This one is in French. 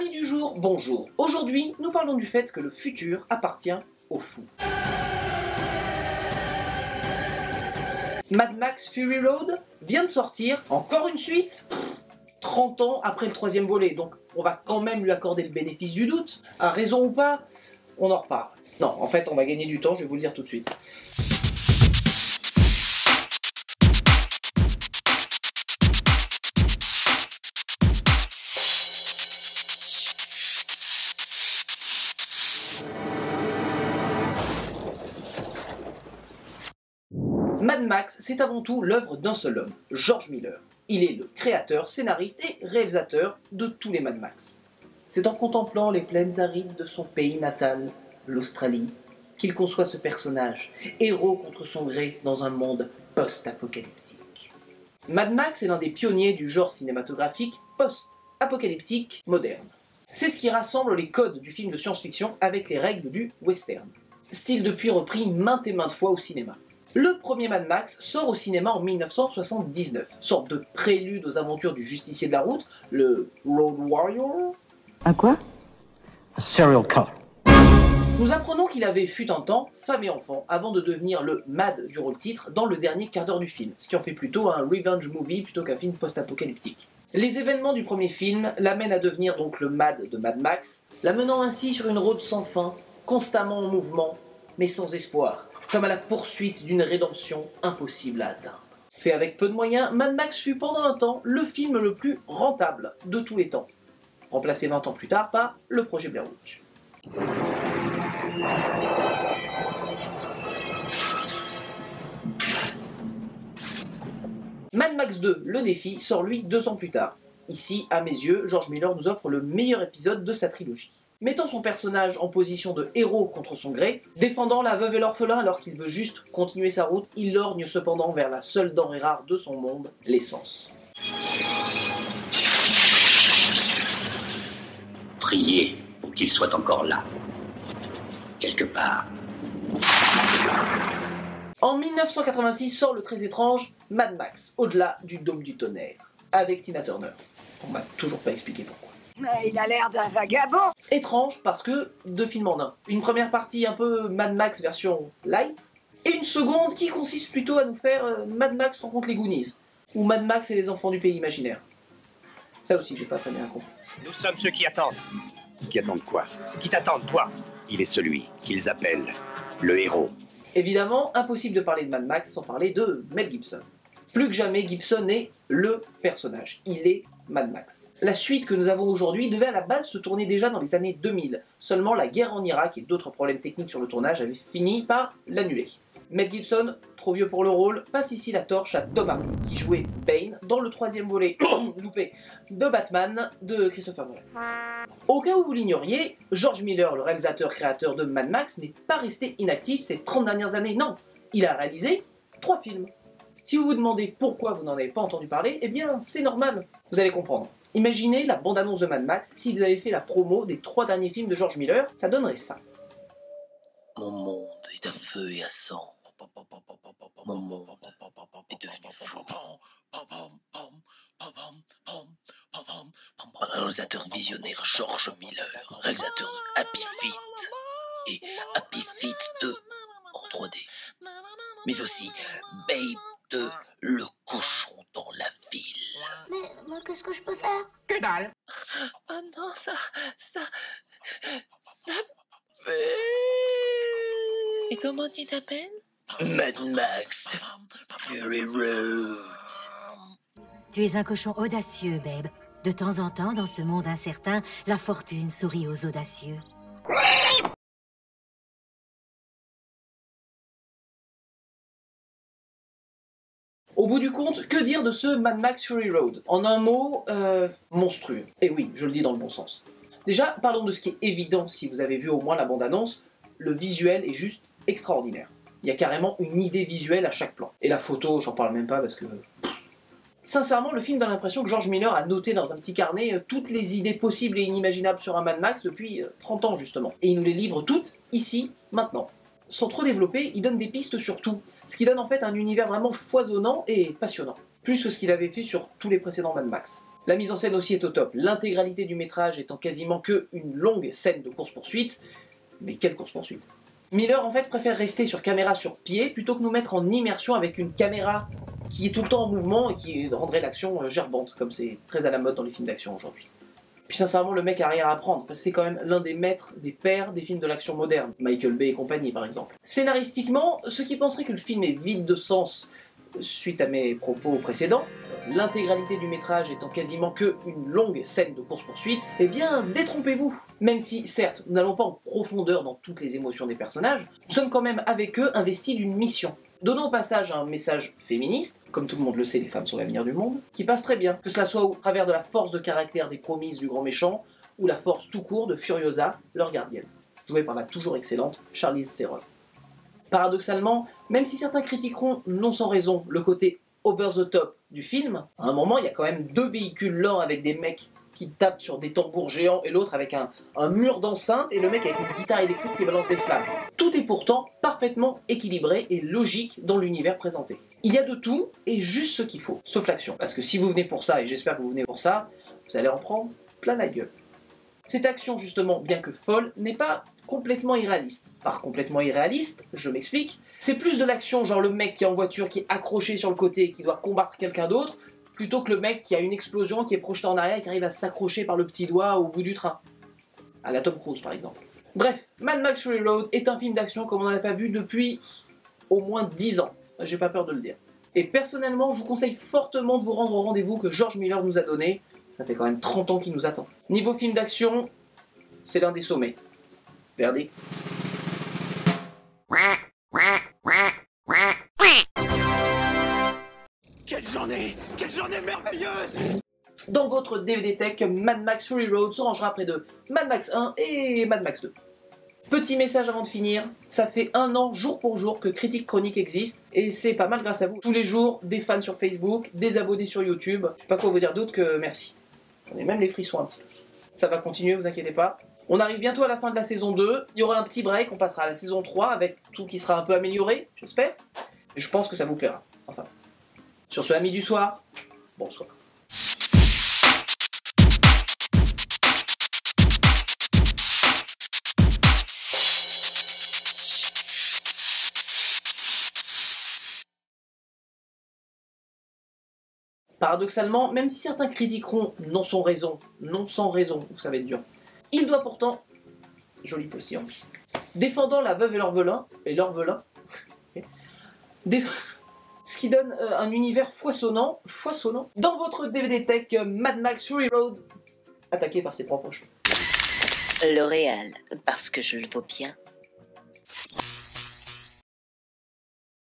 Amis du jour, bonjour. Aujourd'hui, nous parlons du fait que le futur appartient aux fous. Mad Max Fury Road vient de sortir, encore une suite 30 ans après le troisième volet, donc on va quand même lui accorder le bénéfice du doute. À raison ou pas, on en reparle. Non, en fait, on va gagner du temps, je vais vous le dire tout de suite. Mad Max, c'est avant tout l'œuvre d'un seul homme, George Miller. Il est le créateur, scénariste et réalisateur de tous les Mad Max. C'est en contemplant les plaines arides de son pays natal, l'Australie, qu'il conçoit ce personnage, héros contre son gré dans un monde post-apocalyptique. Mad Max est l'un des pionniers du genre cinématographique post-apocalyptique moderne. C'est ce qui rassemble les codes du film de science-fiction avec les règles du western. Style depuis repris maintes et maintes fois au cinéma. Le premier Mad Max sort au cinéma en 1979, sorte de prélude aux aventures du justicier de la route, le Road Warrior. Un quoi? A serial killer. Nous apprenons qu'il avait fut un temps femme et enfant avant de devenir le Mad du rôle-titre dans le dernier quart d'heure du film, ce qui en fait plutôt un revenge movie plutôt qu'un film post-apocalyptique. Les événements du premier film l'amènent à devenir donc le Mad de Mad Max, l'amenant ainsi sur une route sans fin, constamment en mouvement, mais sans espoir, comme à la poursuite d'une rédemption impossible à atteindre. Fait avec peu de moyens, Mad Max fut pendant un temps le film le plus rentable de tous les temps, remplacé 20 ans plus tard par le projet Blair Witch. Mad Max 2, le défi, sort lui 2 ans plus tard. Ici, à mes yeux, George Miller nous offre le meilleur épisode de sa trilogie. Mettant son personnage en position de héros contre son gré, défendant la veuve et l'orphelin alors qu'il veut juste continuer sa route, il lorgne cependant vers la seule denrée rare de son monde, l'essence. Priez pour qu'il soit encore là. Quelque part. En 1986 sort le très étrange Mad Max, au-delà du dôme du tonnerre, avec Tina Turner. On m'a toujours pas expliqué pourquoi. Mais il a l'air d'un vagabond. Étrange parce que 2 films en un. Une première partie un peu Mad Max version light, et une seconde qui consiste plutôt à nous faire Mad Max rencontre les Goonies, ou Mad Max et les enfants du pays imaginaire. Ça aussi, j'ai pas très bien compris. Nous sommes ceux qui attendent. Qui attendent quoi? Qui t'attendent, toi? Il est celui qu'ils appellent le héros. Évidemment, impossible de parler de Mad Max sans parler de Mel Gibson. Plus que jamais, Gibson est le personnage. Il est Mad Max. La suite que nous avons aujourd'hui devait à la base se tourner déjà dans les années 2000. Seulement la guerre en Irak et d'autres problèmes techniques sur le tournage avaient fini par l'annuler. Mel Gibson, trop vieux pour le rôle, passe ici la torche à Tom Hardy, qui jouait Bane dans le 3e volet loupé de Batman de Christopher Nolan. Au cas où vous l'ignoriez, George Miller, le réalisateur-créateur de Mad Max, n'est pas resté inactif ces 30 dernières années, non. Il a réalisé 3 films. Si vous vous demandez pourquoi vous n'en avez pas entendu parler, eh bien c'est normal, vous allez comprendre. Imaginez la bande-annonce de Mad Max s'ils avaient fait la promo des 3 derniers films de George Miller, ça donnerait ça. Mon monde est à feu et à sang. Mon monde est devenu fou. Réalisateur visionnaire George Miller, réalisateur de Happy Feet et Happy Feet 2 en 3D. Mais aussi Babe 2, le cochon dans la ville. Mais moi, qu'est-ce que je peux faire? Que dalle! Ah non, ça Et comment tu t'appelles? Mad Max Fury Road. Tu es un cochon audacieux, Babe. De temps en temps, dans ce monde incertain, la fortune sourit aux audacieux. Au bout du compte, que dire de ce Mad Max Fury Road? En un mot, monstrueux. Et oui, je le dis dans le bon sens. Déjà, parlons de ce qui est évident si vous avez vu au moins la bande-annonce, le visuel est juste extraordinaire. Il y a carrément une idée visuelle à chaque plan. Et la photo, j'en parle même pas parce que... Sincèrement, le film donne l'impression que George Miller a noté dans un petit carnet toutes les idées possibles et inimaginables sur un Mad Max depuis 30 ans justement. Et il nous les livre toutes, ici, maintenant. Sans trop développer, il donne des pistes sur tout, ce qui donne en fait un univers vraiment foisonnant et passionnant. Plus que ce qu'il avait fait sur tous les précédents Mad Max. La mise en scène aussi est au top, l'intégralité du métrage étant quasiment que une longue scène de course-poursuite. Mais quelle course-poursuite! Miller en fait préfère rester sur caméra sur pied plutôt que nous mettre en immersion avec une caméra qui est tout le temps en mouvement et qui rendrait l'action gerbante, comme c'est très à la mode dans les films d'action aujourd'hui. Puis sincèrement, le mec a rien à apprendre, parce que c'est quand même l'un des maîtres, des pères des films de l'action moderne, Michael Bay et compagnie par exemple. Scénaristiquement, ceux qui penseraient que le film est vide de sens suite à mes propos précédents, l'intégralité du métrage étant quasiment que une longue scène de course-poursuite, eh bien détrompez-vous. Même si, certes, nous n'allons pas en profondeur dans toutes les émotions des personnages, nous sommes quand même avec eux investis d'une mission. Donnons au passage un message féministe, comme tout le monde le sait, les femmes sont l'avenir du monde, qui passe très bien, que cela soit au travers de la force de caractère des promises du grand méchant, ou la force tout court de Furiosa, leur gardienne, jouée par la toujours excellente Charlize Theron. Paradoxalement, même si certains critiqueront, non sans raison, le côté over the top du film, à un moment il y a quand même deux véhicules lents avec des mecs qui tapent sur des tambours géants et l'autre avec un mur d'enceinte et le mec avec une guitare électrique qui balance des flammes. Tout est pourtant parfaitement équilibré et logique dans l'univers présenté. Il y a de tout et juste ce qu'il faut, sauf l'action. Parce que si vous venez pour ça, et j'espère que vous venez pour ça, vous allez en prendre plein la gueule. Cette action justement, bien que folle, n'est pas complètement irréaliste. Par complètement irréaliste, je m'explique, c'est plus de l'action genre le mec qui est en voiture, qui est accroché sur le côté et qui doit combattre quelqu'un d'autre, plutôt que le mec qui a une explosion, qui est projeté en arrière et qui arrive à s'accrocher par le petit doigt au bout du train. À la Tom Cruise par exemple. Bref, Mad Max Fury Road est un film d'action comme on n'en a pas vu depuis au moins 10 ans. J'ai pas peur de le dire. Et personnellement, je vous conseille fortement de vous rendre au rendez-vous que George Miller nous a donné. Ça fait quand même 30 ans qu'il nous attend. Niveau film d'action, c'est l'un des sommets. Verdict. Quelle journée merveilleuse! Dans votre DVD Tech, Mad Max Fury Road se rangera près de Mad Max 1 et Mad Max 2. Petit message avant de finir, ça fait 1 an jour pour jour que Critique Chronique existe et c'est pas mal grâce à vous. Tous les jours, des fans sur Facebook, des abonnés sur YouTube, je sais pas quoi vous dire d'autre que merci. J'en ai même les frissons un petit peu. Ça va continuer, vous inquiétez pas. On arrive bientôt à la fin de la saison 2, il y aura un petit break, on passera à la saison 3 avec tout qui sera un peu amélioré, j'espère. Et je pense que ça vous plaira, enfin. Sur ce, amis du soir, bonsoir. Paradoxalement, même si certains critiqueront non sans raison, ça va être dur, il doit pourtant, joli postillon, défendant la veuve et l'orphelin, ce qui donne un univers foisonnant, dans votre DVD Tech Mad Max Fury Road, attaqué par ses propres cheveux. L'Oréal, parce que je le vaux bien.